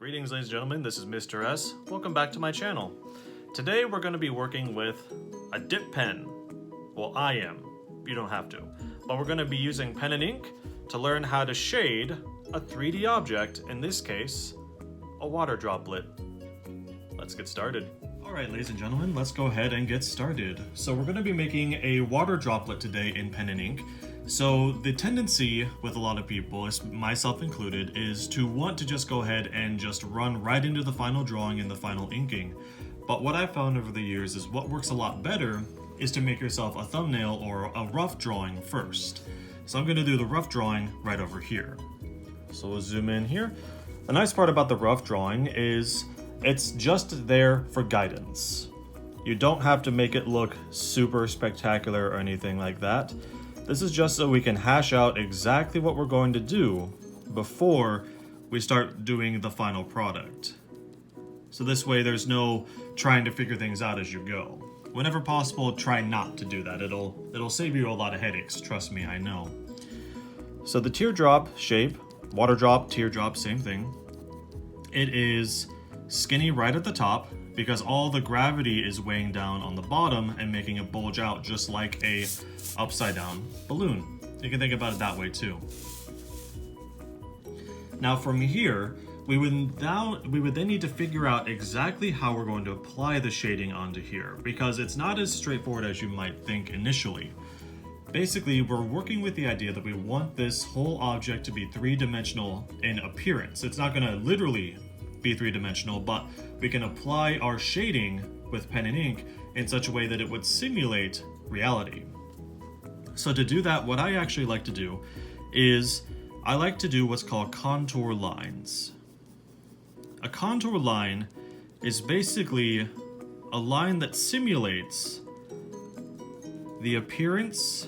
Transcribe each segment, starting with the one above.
Greetings, ladies and gentlemen, this is Mr. S. Welcome back to my channel. Today we're going to be working with a dip pen. Well, I am. You don't have to. But we're going to be using pen and ink to learn how to shade a 3D object, in this case, a water droplet. Let's get started. Alright, ladies and gentlemen, let's go ahead and get started. So we're going to be making a water droplet today in pen and ink. So the tendency with a lot of people, myself included, is to want to just go ahead and just run right into the final drawing and the final inking. But what I've found over the years is what works a lot better is to make yourself a thumbnail or a rough drawing first. So I'm going to do the rough drawing right over here. So we'll zoom in here. The nice part about the rough drawing is it's just there for guidance. You don't have to make it look super spectacular or anything like that. This is just so we can hash out exactly what we're going to do before we start doing the final product. So this way there's no trying to figure things out as you go. Whenever possible, try not to do that. It'll save you a lot of headaches, trust me, I know. So the teardrop shape, water drop, teardrop, same thing. It is skinny right at the top because all the gravity is weighing down on the bottom and making it bulge out just like a upside down balloon. You can think about it that way too. Now from here, we would then need to figure out exactly how we're going to apply the shading onto here, because it's not as straightforward as you might think initially. Basically, we're working with the idea that we want this whole object to be three-dimensional in appearance. It's not going to literally be three-dimensional, but we can apply our shading with pen and ink in such a way that it would simulate reality. So to do that, what I actually like to do is I like to do what's called contour lines. A contour line is basically a line that simulates the appearance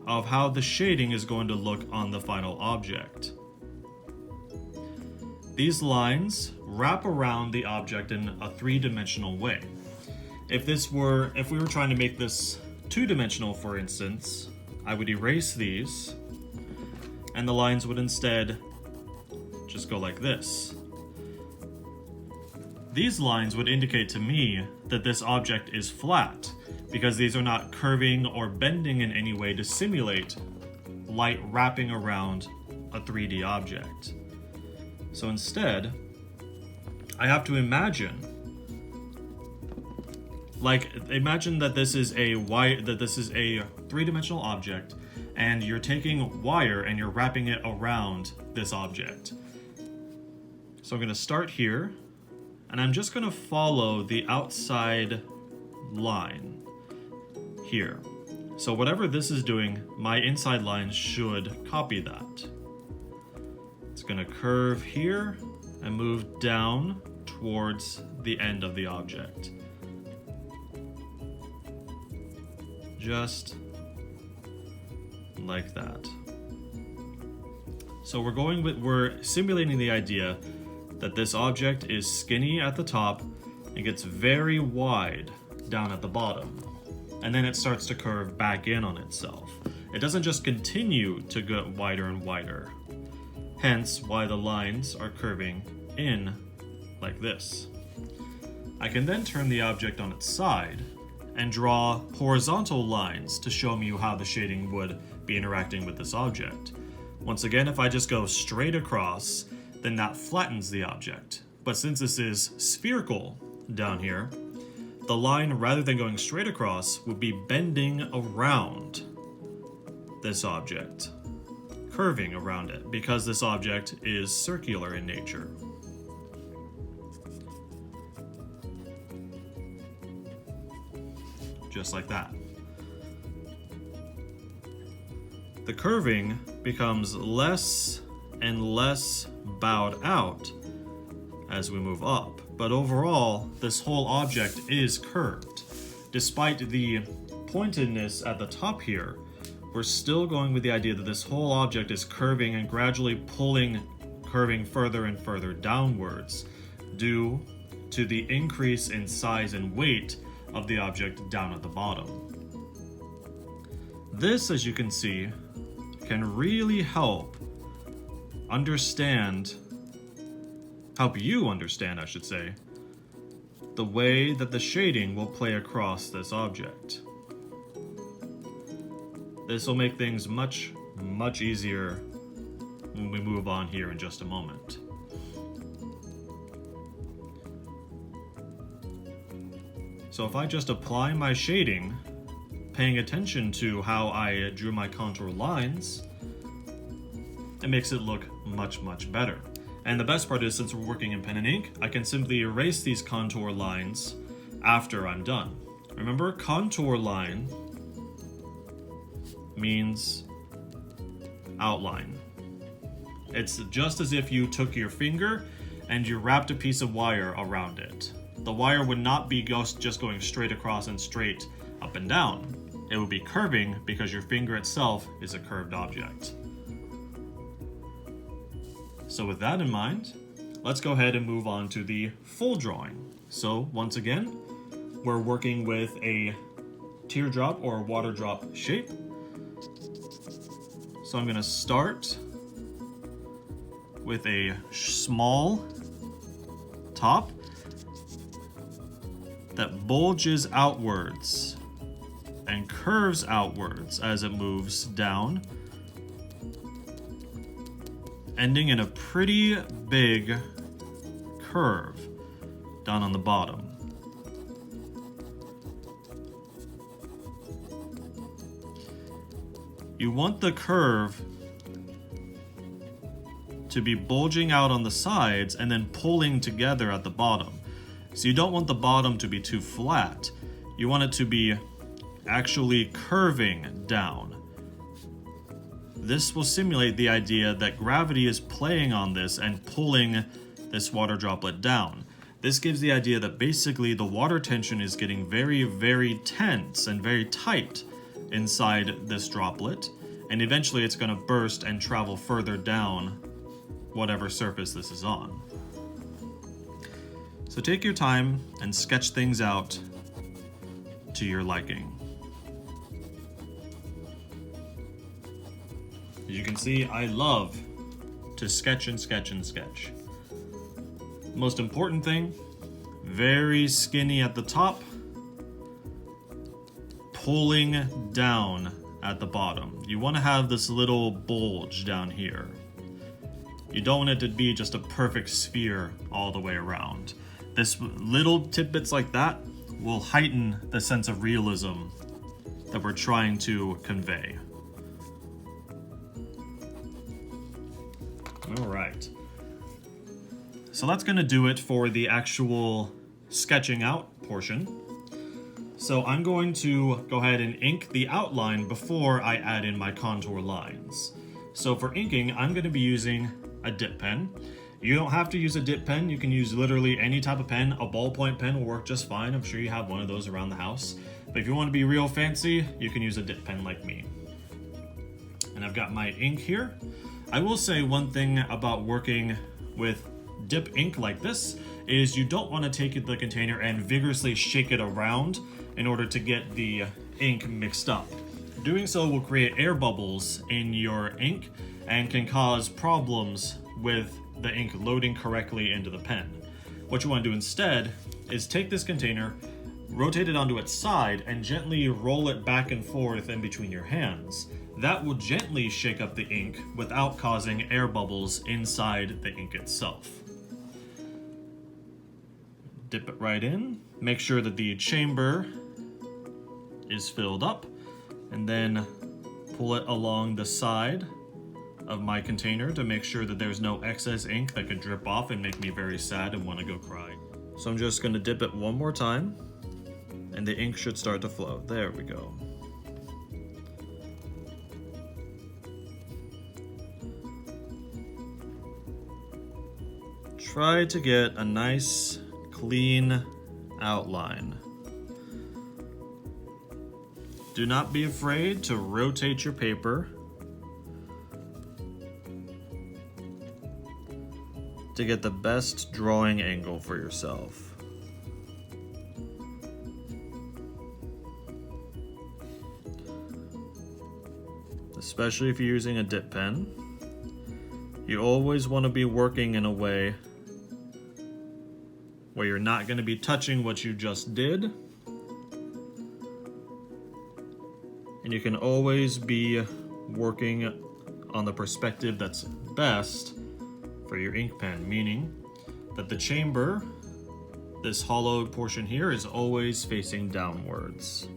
of how the shading is going to look on the final object. These lines wrap around the object in a three-dimensional way. If we were trying to make this two-dimensional, for instance, I would erase these, and the lines would instead just go like this. These lines would indicate to me that this object is flat, because these are not curving or bending in any way to simulate light wrapping around a 3D object. So instead, I have to imagine that this is a three-dimensional object, and you're taking wire and you're wrapping it around this object. So I'm going to start here, and I'm just going to follow the outside line here. So whatever this is doing, my inside line should copy that. It's going to curve here and move down towards the end of the object. Just like that. So we're simulating the idea that this object is skinny at the top and gets very wide down at the bottom. And then it starts to curve back in on itself. It doesn't just continue to get wider and wider. Hence why the lines are curving in like this. I can then turn the object on its side and draw horizontal lines to show me how the shading would be interacting with this object. Once again, if I just go straight across, then that flattens the object. But since this is spherical down here, the line, rather than going straight across, would be bending around this object, curving around it, because this object is circular in nature. Just like that. The curving becomes less and less bowed out as we move up, but overall, this whole object is curved. Despite the pointedness at the top here, we're still going with the idea that this whole object is curving and gradually curving further and further downwards due to the increase in size and weight of the object down at the bottom. This, as you can see, can really help understand help you understand, I should say, the way that the shading will play across this object. This will make things much easier when we move on here in just a moment. So if I just apply my shading, paying attention to how I drew my contour lines, it makes it look much better. And the best part is, since we're working in pen and ink, I can simply erase these contour lines after I'm done. Remember, contour line means outline. It's just as if you took your finger and you wrapped a piece of wire around it. The wire would not be just going straight across and straight up and down. It would be curving because your finger itself is a curved object. So with that in mind, let's go ahead and move on to the full drawing. So once again, we're working with a teardrop or water drop shape. So I'm going to start with a small top that bulges outwards and curves outwards as it moves down, ending in a pretty big curve down on the bottom. You want the curve to be bulging out on the sides and then pulling together at the bottom. So you don't want the bottom to be too flat. You want it to be actually curving down. This will simulate the idea that gravity is playing on this and pulling this water droplet down. This gives the idea that basically the water tension is getting very tense and very tight inside this droplet, and eventually it's going to burst and travel further down whatever surface this is on. So take your time and sketch things out to your liking. As you can see, I love to sketch and sketch and sketch. Most important thing, very skinny at the top, pulling down at the bottom. You want to have this little bulge down here. You don't want it to be just a perfect sphere all the way around. This little tidbits like that will heighten the sense of realism that we're trying to convey. All right. So that's going to do it for the actual sketching out portion. So I'm going to go ahead and ink the outline before I add in my contour lines. So for inking, I'm going to be using a dip pen. You don't have to use a dip pen. You can use literally any type of pen. A ballpoint pen will work just fine. I'm sure you have one of those around the house. But if you want to be real fancy, you can use a dip pen like me. And I've got my ink here. I will say one thing about working with dip ink like this is you don't want to take the container and vigorously shake it around in order to get the ink mixed up. Doing so will create air bubbles in your ink and can cause problems with the ink loading correctly into the pen. What you want to do instead is take this container, rotate it onto its side, and gently roll it back and forth in between your hands. That will gently shake up the ink without causing air bubbles inside the ink itself. Dip it right in, make sure that the chamber is filled up, and then pull it along the side of my container to make sure that there's no excess ink that could drip off and make me very sad and want to go cry. So I'm just going to dip it one more time, and the ink should start to flow. There we go. Try to get a nice, clean outline. Do not be afraid to rotate your paper to get the best drawing angle for yourself. Especially if you're using a dip pen, you always want to be working in a way where you're not going to be touching what you just did. And you can always be working on the perspective that's best for your ink pen, meaning that the chamber, this hollowed portion here, is always facing downwards.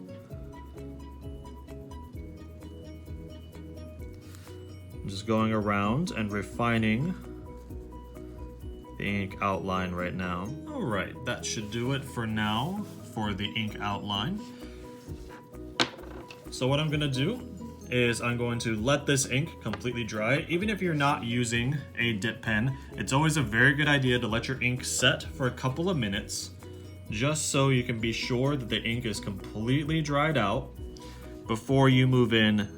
I'm just going around and refining the ink outline right now. All right, that should do it for now for the ink outline. So what I'm gonna do is I'm going to let this ink completely dry. Even if you're not using a dip pen, it's always a very good idea to let your ink set for a couple of minutes, just so you can be sure that the ink is completely dried out before you move in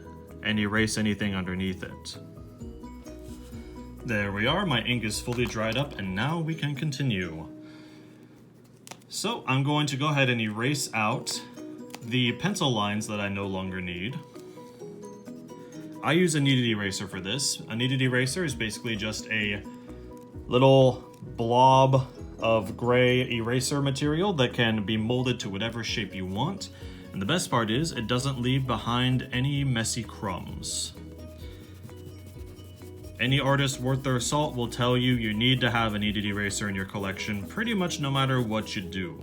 and erase anything underneath it. There we are, my ink is fully dried up, and now we can continue. So I'm going to go ahead and erase out the pencil lines that I no longer need. I use a kneaded eraser for this. A kneaded eraser is basically just a little blob of gray eraser material that can be molded to whatever shape you want. And the best part is it doesn't leave behind any messy crumbs. Any artist worth their salt will tell you you need to have a kneaded eraser in your collection pretty much no matter what you do.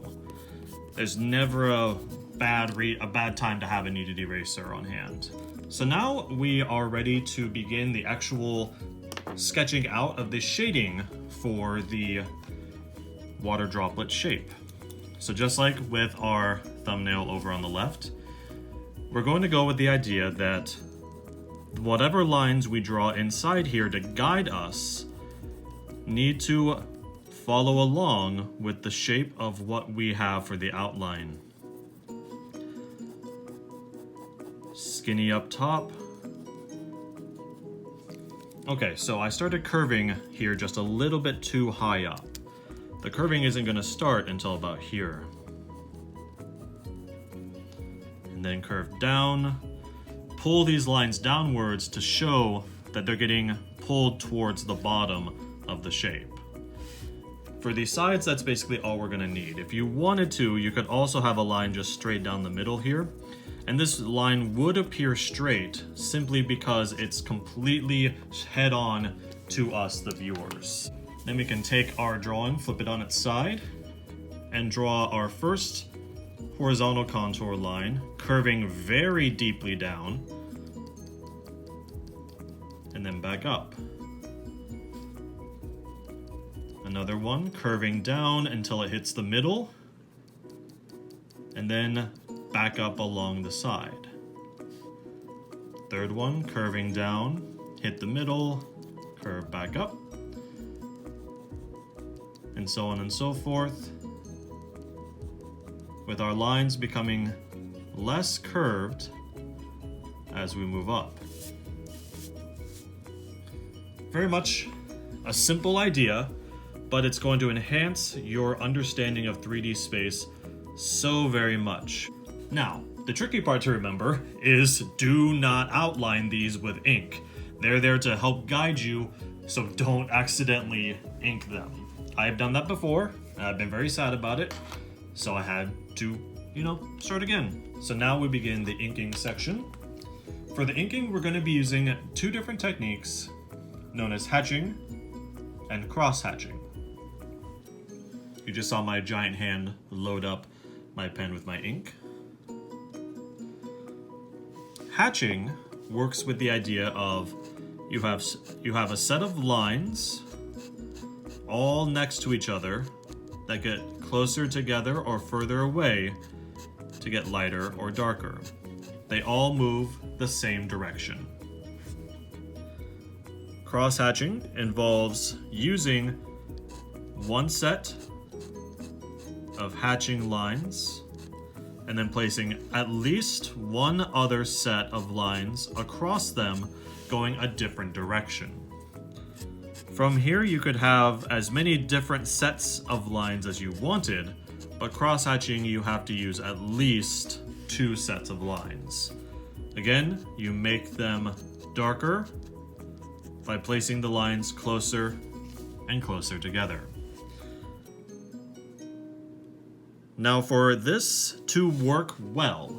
There's never a bad time to have a kneaded eraser on hand. So now we are ready to begin the actual sketching out of the shading for the water droplet shape. So just like with our thumbnail over on the left, we're going to go with the idea that whatever lines we draw inside here to guide us need to follow along with the shape of what we have for the outline. Skinny up top. Okay, so I started curving here just a little bit too high up. The curving isn't going to start until about here. And then curve down. Pull these lines downwards to show that they're getting pulled towards the bottom of the shape. For these sides, that's basically all we're going to need. If you wanted to, you could also have a line just straight down the middle here. And this line would appear straight simply because it's completely head on to us, the viewers. Then we can take our drawing, flip it on its side, and draw our first horizontal contour line, curving very deeply down, and then back up. Another one, curving down until it hits the middle, and then back up along the side. Third one, curving down, hit the middle, curve back up, and so on and so forth, with our lines becoming less curved as we move up. Very much a simple idea, but it's going to enhance your understanding of 3D space so very much. Now, the tricky part to remember is do not outline these with ink. They're there to help guide you, so don't accidentally ink them. I've done that before, and I've been very sad about it, so I had to, start again. So now we begin the inking section. For the inking, we're going to be using two different techniques known as hatching and cross-hatching. You just saw my giant hand load up my pen with my ink. Hatching works with the idea of you have a set of lines all next to each other that get closer together or further away to get lighter or darker. They all move the same direction. Cross-hatching involves using one set of hatching lines and then placing at least one other set of lines across them going a different direction. From here you could have as many different sets of lines as you wanted, but cross-hatching you have to use at least two sets of lines. Again, you make them darker by placing the lines closer and closer together. Now for this to work well,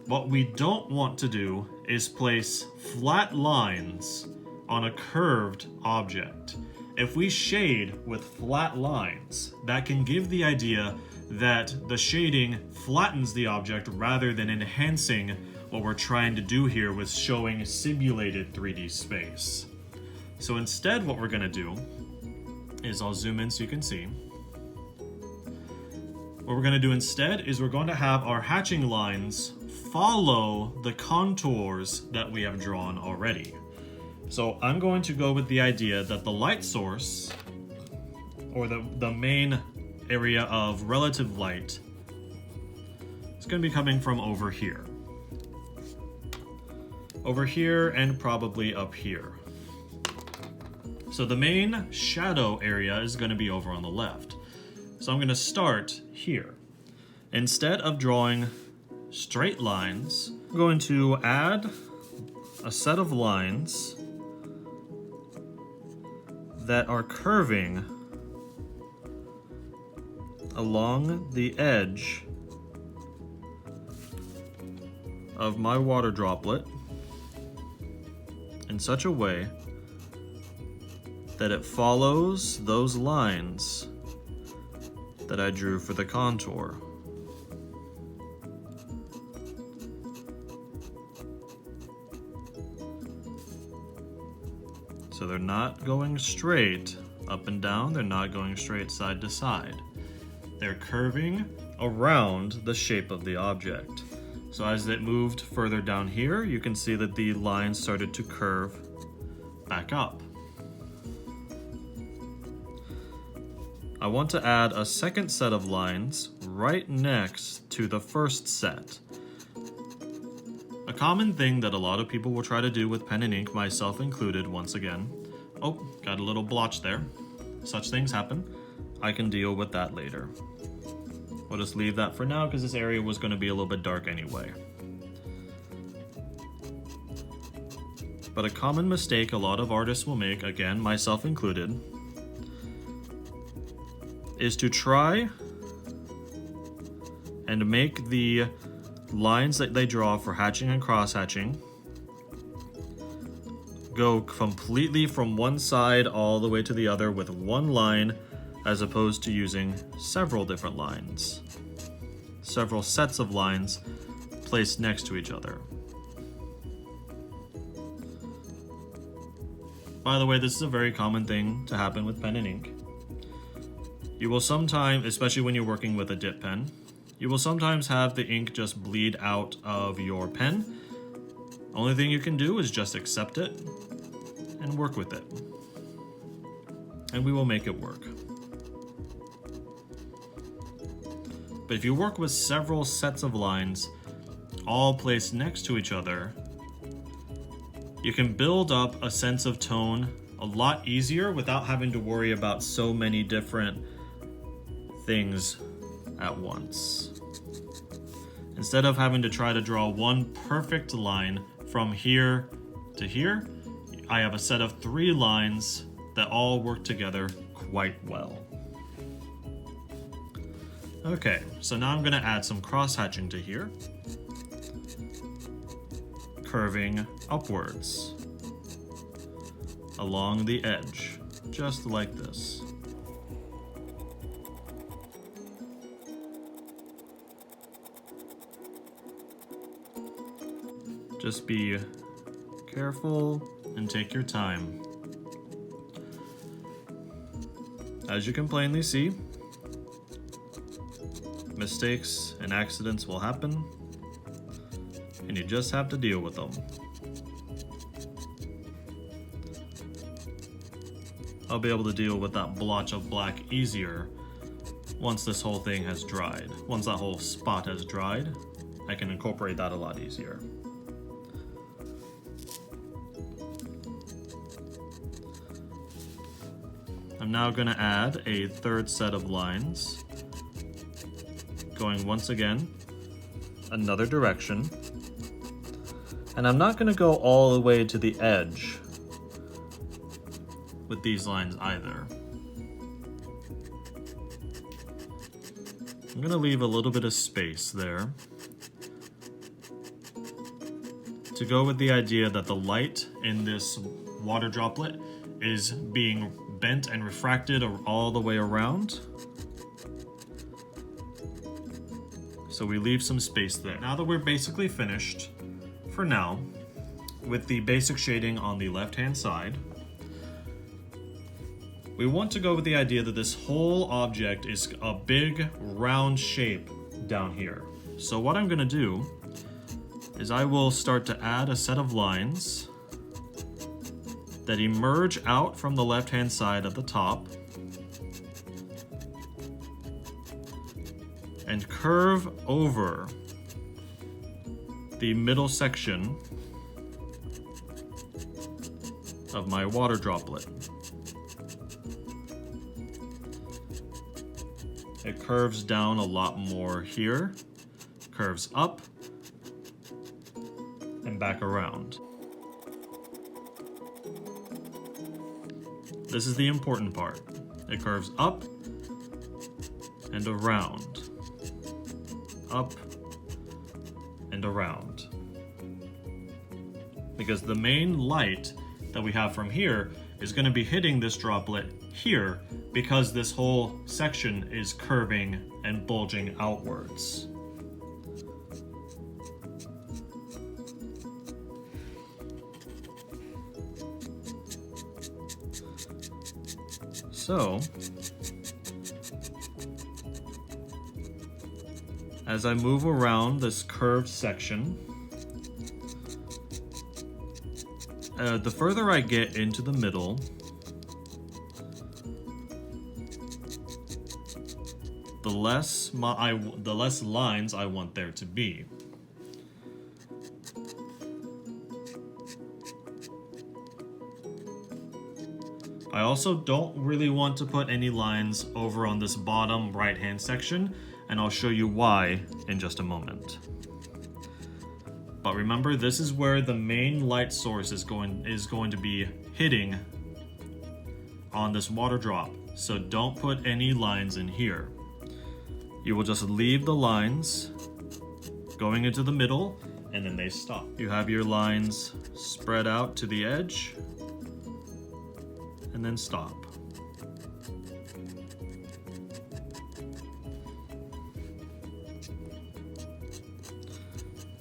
what we don't want to do is place flat lines on a curved object. If we shade with flat lines, that can give the idea that the shading flattens the object rather than enhancing what we're trying to do here with showing simulated 3D space. So instead what we're going to do is, I'll zoom in so you can see. What we're going to do instead is we're going to have our hatching lines follow the contours that we have drawn already. So I'm going to go with the idea that the light source, or the main area of relative light, is going to be coming from over here. Over here and probably up here. So the main shadow area is going to be over on the left. So I'm going to start here. Instead of drawing straight lines, I'm going to add a set of lines that are curving along the edge of my water droplet in such a way that it follows those lines that I drew for the contour. So they're not going straight up and down, they're not going straight side to side. They're curving around the shape of the object. So as it moved further down here, you can see that the lines started to curve back up. I want to add a second set of lines right next to the first set. A common thing that a lot of people will try to do with pen and ink, myself included once again. Oh, got a little blotch there. Such things happen. I can deal with that later. We'll just leave that for now because this area was going to be a little bit dark anyway. But a common mistake a lot of artists will make, again, myself included, is to try and make the lines that they draw for hatching and cross-hatching go completely from one side all the way to the other with one line, as opposed to using several different lines. Several sets of lines placed next to each other. By the way, this is a very common thing to happen with pen and ink. You will sometimes, especially when you're working with a dip pen, you will sometimes have the ink just bleed out of your pen. Only thing you can do is just accept it and work with it. And we will make it work. But if you work with several sets of lines, all placed next to each other, you can build up a sense of tone a lot easier without having to worry about so many different things at once. Instead of having to try to draw one perfect line from here to here, I have a set of 3 lines that all work together quite well. Okay, so now I'm going to add some cross-hatching to here, curving upwards along the edge, just like this. Just be careful and take your time. As you can plainly see, mistakes and accidents will happen, and you just have to deal with them. I'll be able to deal with that blotch of black easier once this whole thing has dried. Once that whole spot has dried, I can incorporate that a lot easier. I'm now going to add a third set of lines, going once again another direction, and I'm not going to go all the way to the edge with these lines either. I'm gonna leave a little bit of space there to go with the idea that the light in this water droplet is being bent and refracted all the way around. So we leave some space there. Now that we're basically finished, for now, with the basic shading on the left-hand side, we want to go with the idea that this whole object is a big round shape down here. So what I'm gonna do is I will start to add a set of lines that emerge out from the left-hand side at the top and curve over the middle section of my water droplet. It curves down a lot more here, curves up, and back around. This is the important part. It curves up and around. Up and around. Because the main light that we have from here is going to be hitting this droplet here because this whole section is curving and bulging outwards. So, as I move around this curved section, the further I get into the middle, the less lines I want there to be. I also don't really want to put any lines over on this bottom right-hand section, and I'll show you why in just a moment. But remember, this is where the main light source is going to be hitting on this water drop. So don't put any lines in here. You will just leave the lines going into the middle, and then they stop. You have your lines spread out to the edge, and then stop.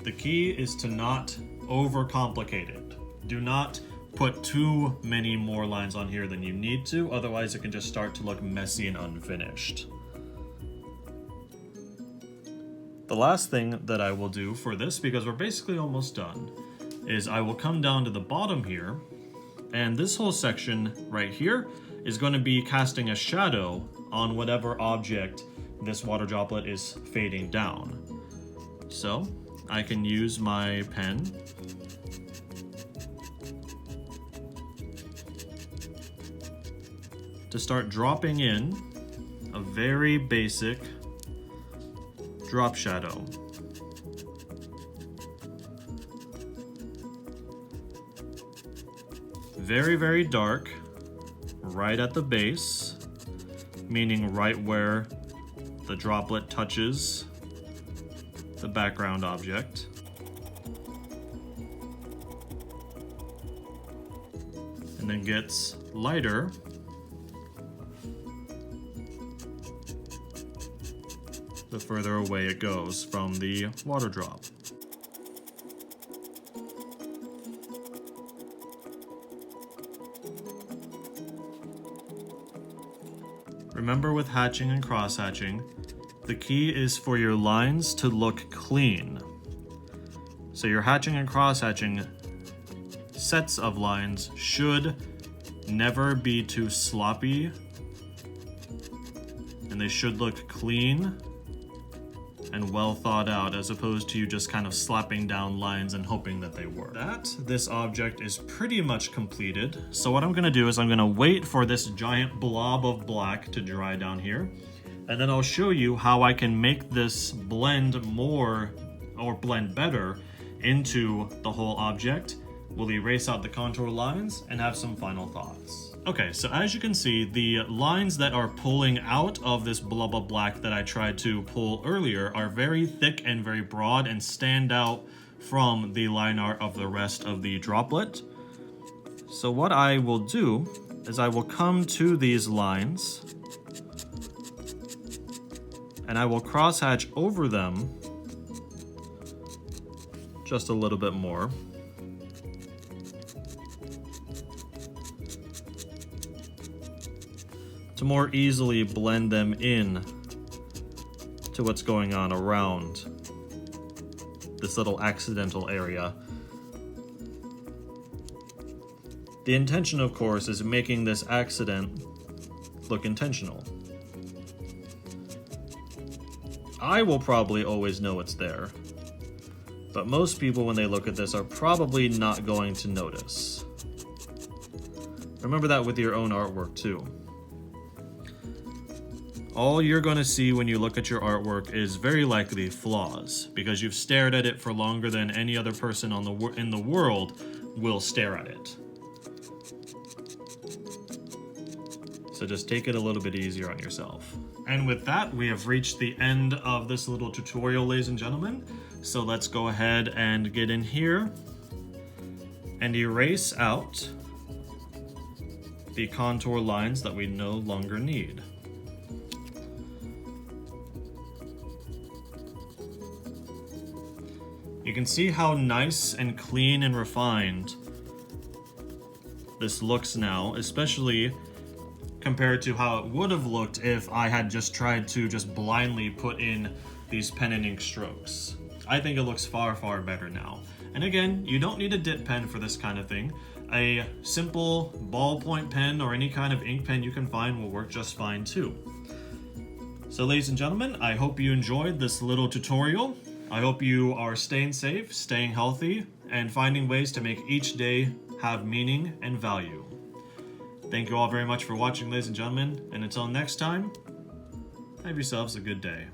The key is to not overcomplicate it. Do not put too many more lines on here than you need to, otherwise it can just start to look messy and unfinished. The last thing that I will do for this, because we're basically almost done, is I will come down to the bottom here, and this whole section right here is going to be casting a shadow on whatever object this water droplet is fading down. So I can use my pen to start dropping in a very basic drop shadow. Very, very dark, right at the base, meaning right where the droplet touches the background object. And then gets lighter the further away it goes from the water drop. Remember, with hatching and cross-hatching, the key is for your lines to look clean. So your hatching and cross-hatching sets of lines should never be too sloppy, and they should look clean and well thought out, as opposed to you just kind of slapping down lines and hoping that they work. This object is pretty much completed. So what I'm gonna do is I'm gonna wait for this giant blob of black to dry down here, and then I'll show you how I can make this blend more, or blend better, into the whole object. We'll erase out the contour lines and have some final thoughts. Okay, so as you can see, the lines that are pulling out of this blah blah black that I tried to pull earlier are very thick and very broad and stand out from the line art of the rest of the droplet. So what I will do is I will come to these lines and I will crosshatch over them just a little bit more. To more easily blend them in to what's going on around this little accidental area. The intention, of course, is making this accident look intentional. I will probably always know it's there, but most people when they look at this are probably not going to notice. Remember that with your own artwork too. All you're going to see when you look at your artwork is very likely flaws, because you've stared at it for longer than any other person in the world will stare at it. So just take it a little bit easier on yourself. And with that, we have reached the end of this little tutorial, ladies and gentlemen. So let's go ahead and get in here and erase out the contour lines that we no longer need. You can see how nice and clean and refined this looks now, especially compared to how it would have looked if I had just tried to just blindly put in these pen and ink strokes. I think it looks far, far better now. And again, you don't need a dip pen for this kind of thing. A simple ballpoint pen or any kind of ink pen you can find will work just fine too. So ladies and gentlemen, I hope you enjoyed this little tutorial. I hope you are staying safe, staying healthy, and finding ways to make each day have meaning and value. Thank you all very much for watching, ladies and gentlemen, and until next time, have yourselves a good day.